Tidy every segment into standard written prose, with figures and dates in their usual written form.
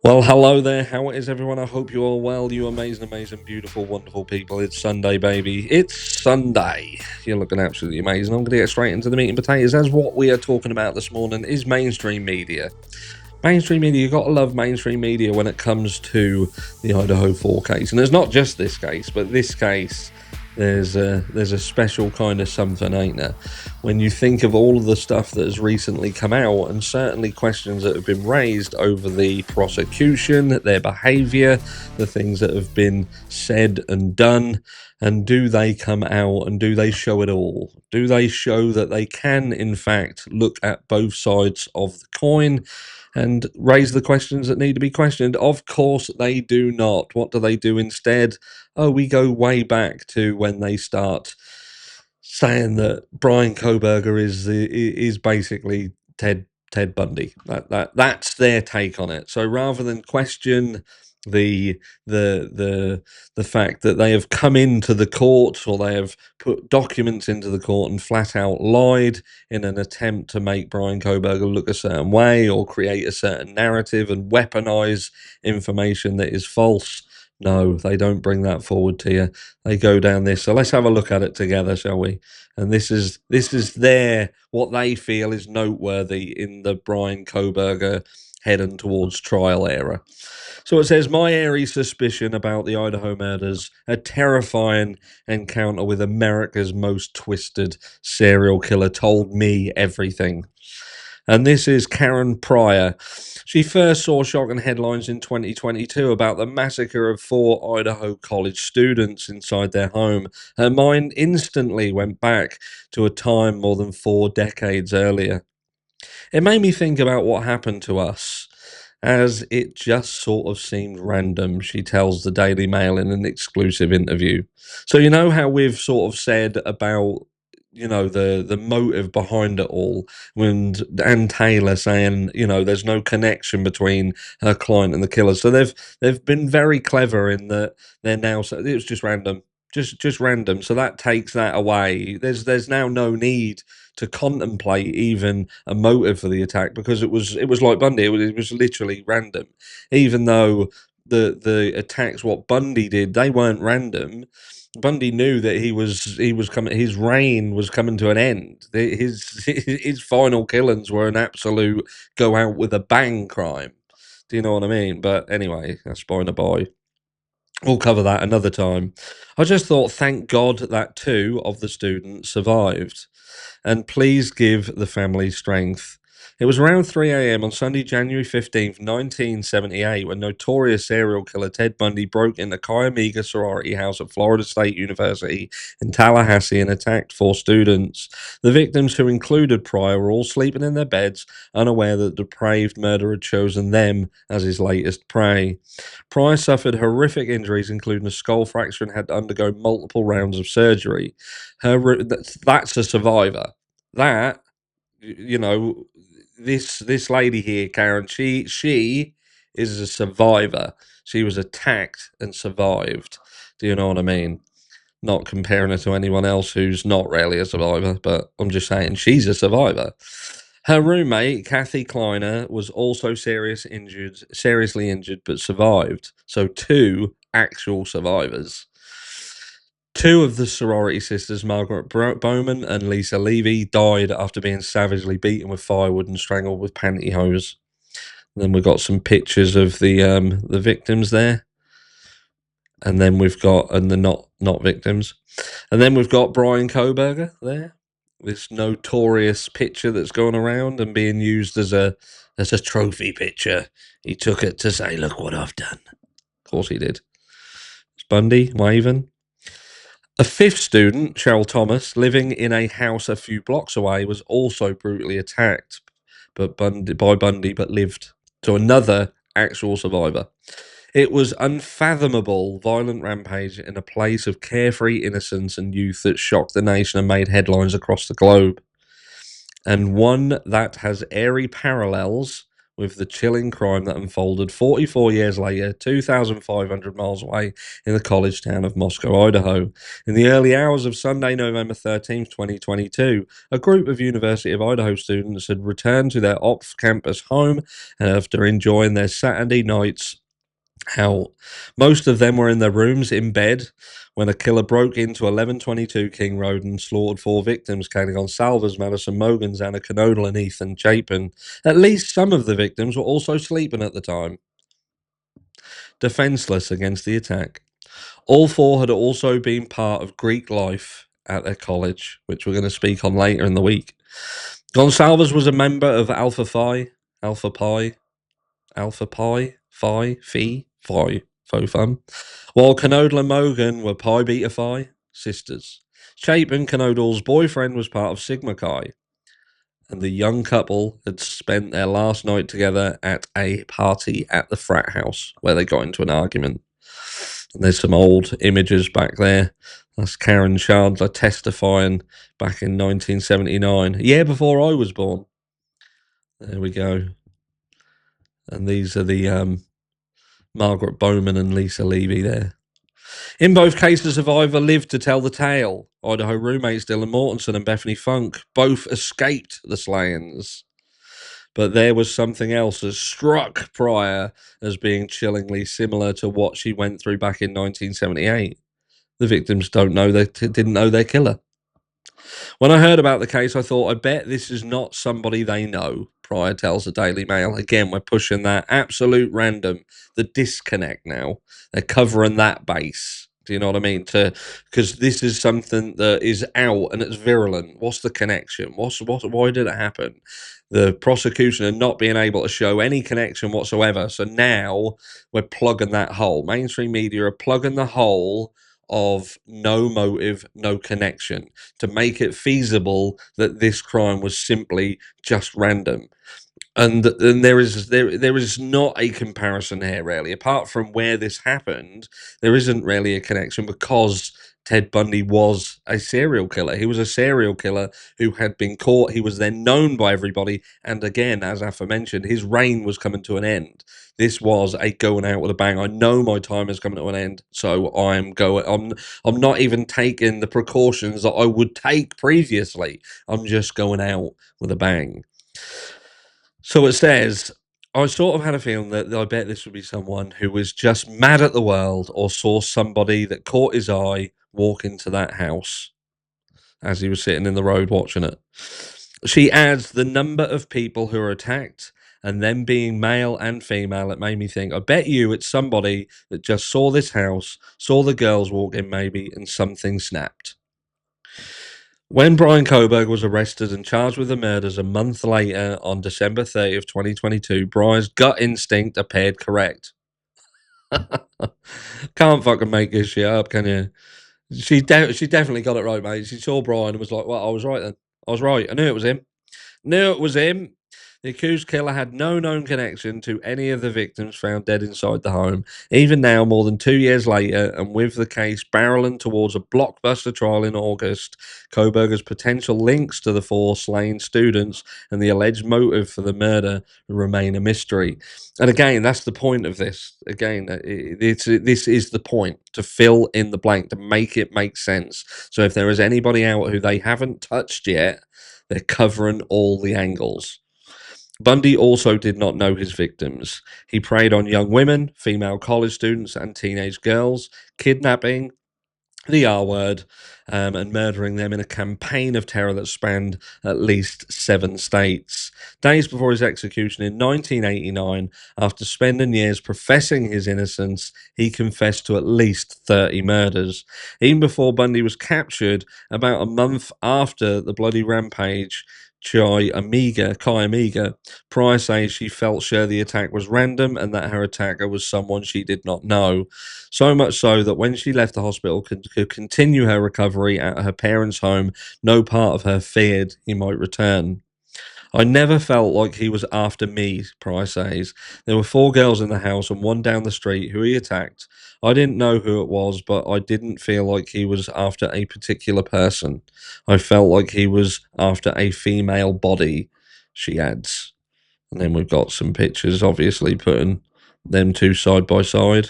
Well, hello there. How is everyone? I hope you are well. You amazing, beautiful, wonderful people. It's Sunday, baby. It's Sunday. You're looking absolutely amazing. I'm going to get straight into the meat and potatoes. As what we are talking about this morning is mainstream media. Mainstream media, you got to love mainstream media when it comes to the Idaho 4 case. And it's not just this case, but this case, there's a special kind of something, ain't there? When you think of all of the stuff that has recently come out, and certainly questions that have been raised over the prosecution, their behavior, the things that have been said and done, and do they come out and do they show it all? Do they show that they can, in fact, look at both sides of the coin and raise the questions that need to be questioned? Of course, they do not. What do they do instead? Oh, we go way back to when they start saying that Bryan Kohberger is basically Ted Bundy. That's their take on it. So rather than question the the fact that they have come into the court or they have put documents into the court and flat out lied in an attempt to make Bryan Kohberger look a certain way or create a certain narrative and weaponize information that is false. No, they don't bring that forward to you. They go down this. So let's have a look at it together, shall we? And this is their what they feel is noteworthy in the Bryan Kohberger heading towards trial era. So it says, my airy suspicion about the Idaho murders, a terrifying encounter with America's most twisted serial killer, told me everything. And this is Karen Pryor. She first saw shocking headlines in 2022 about the massacre of 4 Idaho college students inside their home. Her mind instantly went back to a time more than 4 decades earlier. It made me think about what happened to us, as it just sort of seemed random, she tells the Daily Mail in an exclusive interview. So, you know how we've sort of said about the motive behind it all, when Ann Taylor saying there's no connection between her client and the killer. So they've been very clever in that they're now, so it was just random, just random. So that takes that away. There's now no need to contemplate even a motive for the attack, because it was like Bundy. It was literally random, even though the attacks what Bundy did, they weren't random. Bundy knew that he was coming. His reign was coming to an end. His final killings were an absolute go out with a bang crime. Do you know what I mean? But anyway, that's by the by. We'll cover that another time. I just thought, thank God that 2 of the students survived, and please give the family strength. It was around 3 a.m. on Sunday, January 15th, 1978, when notorious serial killer Ted Bundy broke into Chi Omega sorority house at Florida State University in Tallahassee and attacked 4 students. The victims, who included Pryor, were all sleeping in their beds, unaware that the depraved murderer had chosen them as his latest prey. Pryor suffered horrific injuries, including a skull fracture, and had to undergo multiple rounds of surgery. That's a survivor. That, you know, this lady here, Karen, she is a survivor. She was attacked and survived. Do you know what I mean? Not comparing her to anyone else who's not really a survivor, but I'm just saying she's a survivor. Her roommate, Kathy Kleiner, was also seriously injured, but survived. So 2 actual survivors. 2 of the sorority sisters, Margaret Bowman and Lisa Levy, died after being savagely beaten with firewood and strangled with pantyhose. Then we've got some pictures of the victims there, and then we've got the not victims, and then we've got Bryan Kohberger there. This notorious picture that's going around and being used as a trophy picture. He took it to say, "Look what I've done." Of course he did. It's Bundy waving. A 5th student, Cheryl Thomas, living in a house a few blocks away, was also brutally attacked, by Bundy, but lived. So another actual survivor. It was unfathomable violent rampage in a place of carefree innocence and youth that shocked the nation and made headlines across the globe. And one that has airy parallels with the chilling crime that unfolded 44 years later, 2,500 miles away in the college town of Moscow, Idaho. In the early hours of Sunday, November 13th, 2022, a group of University of Idaho students had returned to their off-campus home after enjoying their Saturday nights out. Most of them were in their rooms in bed when a killer broke into 1122 King Road and slaughtered 4 victims, counting on Salvers, Madison Mogans, Anna Knodel, and Ethan Chapin. At least some of the victims were also sleeping at the time, defenseless against the attack. All 4 had also been part of Greek life at their college, which we're going to speak on later in the week. Gonsalves was a member of Alpha Phi, Phi, Fo Fum, while Knodel and Mogan were Pi Beta Phi, sisters. Chapin, Knodel's boyfriend, was part of Sigma Chi, and the young couple had spent their last night together at a party at the frat house where they got into an argument. And there's some old images back there. That's Karen Chandler testifying back in 1979, a year before I was born. There we go. And these are the Margaret Bowman and Lisa Levy there. In both cases, survivor lived to tell the tale. Idaho roommates Dylan Mortensen and Bethany Funk both escaped the slayings. But there was something else that struck Pryor as being chillingly similar to what she went through back in 1978. The victims didn't know their killer. When I heard about the case, I thought, I bet this is not somebody they know, Pryor tells the Daily Mail. Again, we're pushing that absolute random, the disconnect now. They're covering that base. Do you know what I mean? Because this is something that is out and it's virulent. What's the connection? Why did it happen? The prosecution are not being able to show any connection whatsoever. So now we're plugging that hole. Mainstream media are plugging the hole of no motive, no connection, to make it feasible that this crime was simply just random. And there is not a comparison here, really. Apart from where this happened, there isn't really a connection because Ted Bundy was a serial killer. He was a serial killer who had been caught. He was then known by everybody. And again, as aforementioned, his reign was coming to an end. This was a going out with a bang. I know my time is coming to an end, so I'm not even taking the precautions that I would take previously. I'm just going out with a bang. So it says, I sort of had a feeling that I bet this would be someone who was just mad at the world or saw somebody that caught his eye walk into that house as he was sitting in the road watching it. She adds, the number of people who are attacked and them being male and female, it made me think, I bet you it's somebody that just saw this house, saw the girls walk in maybe, and something snapped. When Bryan Kohberger was arrested and charged with the murders a month later on December 30th, 2022, Bryan's gut instinct appeared correct. Can't fucking make this shit up, can you? She definitely got it right, mate. She saw Bryan and was like, well, I was right then. I was right. I knew it was him. Knew it was him. The accused killer had no known connection to any of the victims found dead inside the home. Even now, more than 2 years later, and with the case barreling towards a blockbuster trial in August, Kohberger's potential links to the 4 slain students and the alleged motive for the murder remain a mystery. And again, that's the point of this. Again, this is the point, to fill in the blank, to make it make sense. So if there is anybody out who they haven't touched yet, they're covering all the angles. Bundy also did not know his victims. He preyed on young women, female college students, and teenage girls, kidnapping, the R word, and murdering them in a campaign of terror that spanned at least 7 states. Days before his execution in 1989, after spending years professing his innocence, he confessed to at least 30 murders. Even before Bundy was captured, about a month after the bloody rampage, Kai Amiga, Pryor says she felt sure the attack was random and that her attacker was someone she did not know. So much so that when she left the hospital to continue her recovery at her parents' home, no part of her feared he might return. I never felt like he was after me, Pryor says. There were 4 girls in the house and one down the street who he attacked. I didn't know who it was, but I didn't feel like he was after a particular person. I felt like he was after a female body, she adds. And then we've got some pictures, obviously, putting them two side by side.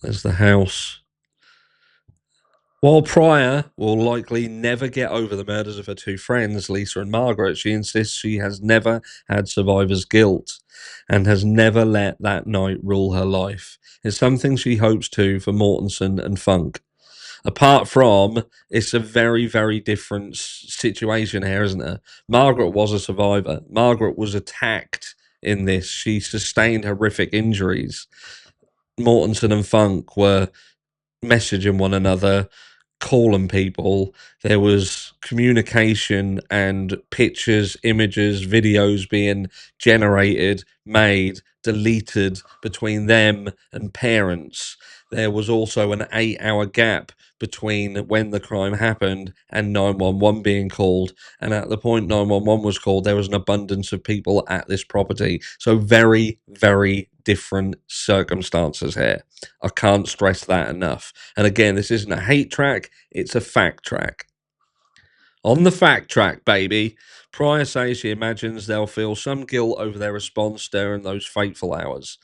There's the house. While Pryor will likely never get over the murders of her two friends, Lisa and Margaret, she insists she has never had survivor's guilt and has never let that night rule her life. It's something she hopes to for Mortensen and Funk. Apart from, it's a very, very different situation here, isn't it? Margaret was a survivor. Margaret was attacked in this. She sustained horrific injuries. Mortensen and Funk were messaging one another, calling people. There was communication and pictures, images, videos being generated, made, deleted between them and parents. There was also an 8-hour gap between when the crime happened and 911 being called. And at the point 911 was called, there was an abundance of people at this property. So very, very different circumstances here. I can't stress that enough. And again, this isn't a hate track, it's a fact track. On the fact track, baby, Pryor says she imagines they'll feel some guilt over their response during those fateful hours.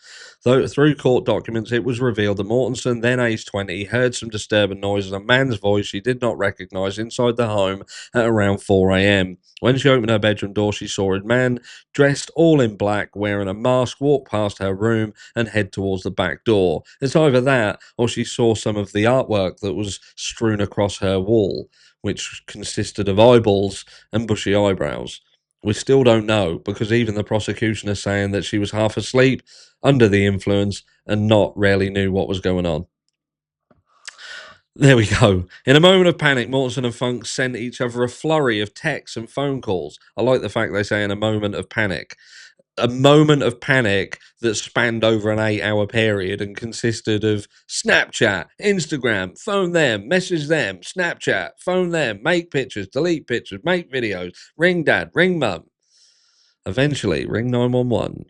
Though through court documents, it was revealed that Mortensen, then aged 20, heard some disturbing noises, a man's voice she did not recognise inside the home at around 4 a.m. When she opened her bedroom door, she saw a man dressed all in black, wearing a mask, walk past her room and head towards the back door. It's either that or she saw some of the artwork that was strewn across her wall, which consisted of eyeballs and bushy eyebrows. We still don't know, because even the prosecution is saying that she was half asleep, under the influence, and not really knew what was going on. There we go. In a moment of panic, Mortensen and Funk sent each other a flurry of texts and phone calls. I like the fact they say in a moment of panic. A moment of panic that spanned over an 8-hour period and consisted of Snapchat, Instagram, phone them, message them, Snapchat, phone them, make pictures, delete pictures, make videos, ring dad, ring mum. Eventually, ring 911.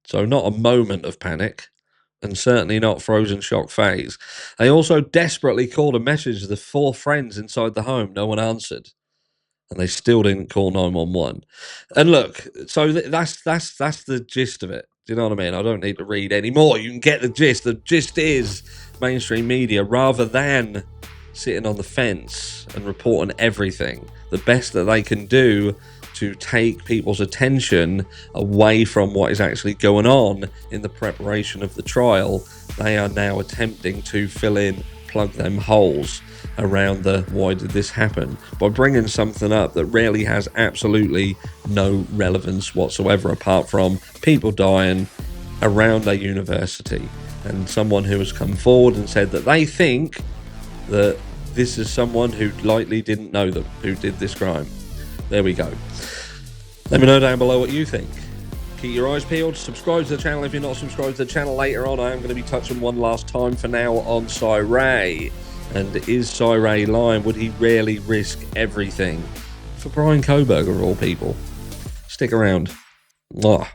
So not a moment of panic, and certainly not frozen shock phase. They also desperately called and messaged the 4 friends inside the home. No one answered. And they still didn't call 911. And look, so that's the gist of it. Do you know what I mean? I don't need to read any more. You can get the gist. The gist is mainstream media, rather than sitting on the fence and reporting everything, the best that they can do to take people's attention away from what is actually going on in the preparation of the trial, they are now attempting to fill in, plug them holes around the why did this happen by bringing something up that really has absolutely no relevance whatsoever, apart from people dying around a university and someone who has come forward and said that they think that this is someone who likely didn't know them who did this crime. There we go. Let me know down below what you think. Keep your eyes peeled. Subscribe to the channel if you're not subscribed to the channel. Later on, I am going to be touching one last time for now on Sahara. And is Sahara lying? Would he really risk everything for Bryan Kohberger of all people? Stick around. Mwah.